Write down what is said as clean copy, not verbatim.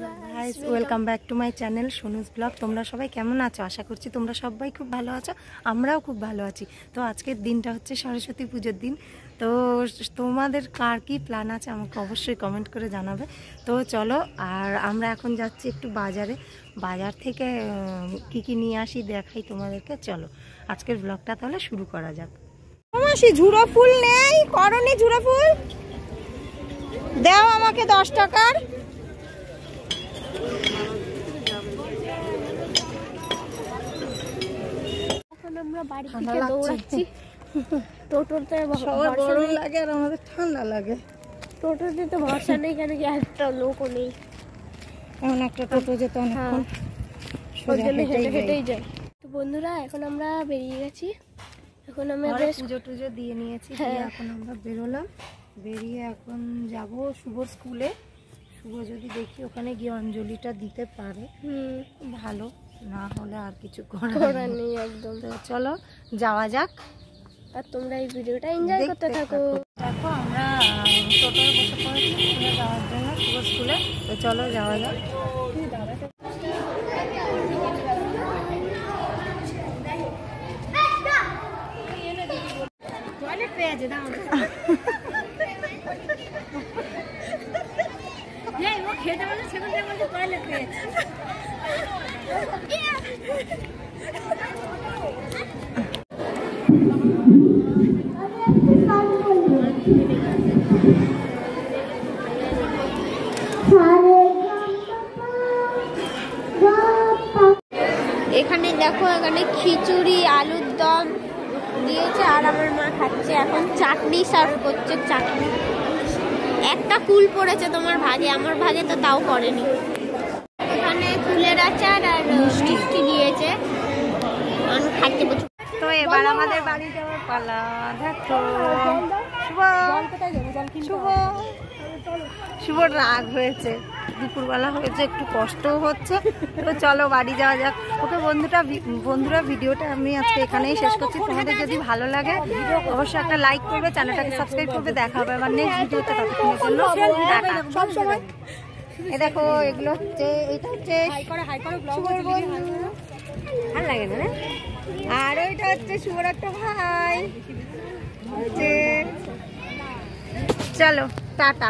Guys, welcome back to my channel Sonu's blog. তোমরা সবাই কেমন আছো? আশা করছি তোমরা সবাই খুব ভালো আছো, আমরাও খুব ভালো আছি। তো আজকের দিনটা হচ্ছে সরস্বতী পুজোর দিন। তো তোমাদের কার কী প্ল্যান আছে আমাকে অবশ্যই কমেন্ট করে জানাবে। তো চলো, আর আমরা এখন যাচ্ছি একটু বাজারে। বাজার থেকে কি কি নিয়ে আসি দেখাই তোমাদেরকে। চলো আজকের ব্লগটা তাহলে শুরু করা যাক। মাসি ঝুড়ো ফুল নেই, করনি ঝুড়ো ফুল দাও আমাকে 10 টাকার। এখন আমরা বাড়ি থেকে দৌড়াচ্ছি। টোটোতে গরম লাগে আর আমাদের ঠান্ডা লাগে। টোটোতে তো ভরসা নেই, কেন কি একটা লোকও নেই। এমন একটা টোটো যেত অনেকক্ষণ, হেঁটেই যায়। তো বন্ধুরা, এখন আমরা বেরিয়ে গেছি। এখন আমরা পুজো টুজো দিয়ে নিয়েছি, এখন আমরা বেরোলাম। বেরিয়ে এখন যাব শুভর স্কুলে। শুভ যদি দেখি ওখানে গিয়ে অঞ্জলিটা দিতে পারে ভালো, না হলে আর কিছু করার নেই একদম। তো চলো যাওয়া যাক, আর তোমরা এই ভিডিওটা এনজয় করতে থাকো। দেখো আমরা টোটোয় বসে পড়েছি স্কুলে যাওয়ার জন্য, শুভ স্কুলে। তো চলো যাওয়া যাক। টয়লেট পেয়েছে দাও ও খেতে বলে, সেখানে বলছে টয়লেট পেয়েছে। এখানে দেখো, এখানে খিচুড়ি আলুর দম দিয়েছে আর আমার মা খাচ্ছে। এখন চাটনি সার্ভ করছে, চাটনি। একটা কুল পড়েছে তোমার ভাগে, আমার ভাগে তো তাও পড়েনি। এখানে কুলের আচার আর মিষ্টি দিয়েছে, আমি খাইতে বলছি। তো এবার আমাদের বাড়ি যাওয়ার পালা। দেখো শুভর রাগ হয়েছে, দুপুরবেলা হয়েছে, একটু কষ্টও হচ্ছে। তো চলো বাড়ি যাওয়া যাক। ওকে বন্ধুরা ভিডিওটা আমি আজকে এখানেই শেষ করছি। তোমাদের যদি ভালো লাগে অবশ্যই একটা লাইক করবে, চ্যানেলটাকে সাবস্ক্রাইব করবে। দেখা হবে আবার নেক্সট ভিডিওতে। ততক্ষণের জন্য টাটা। এই দেখো, এগুলো হচ্ছে, এটা হচ্ছে শুভর বন্ধু, ভালো লাগে না? আর ওইটা হচ্ছে শুভর একটা ভাই। চলো টাটা।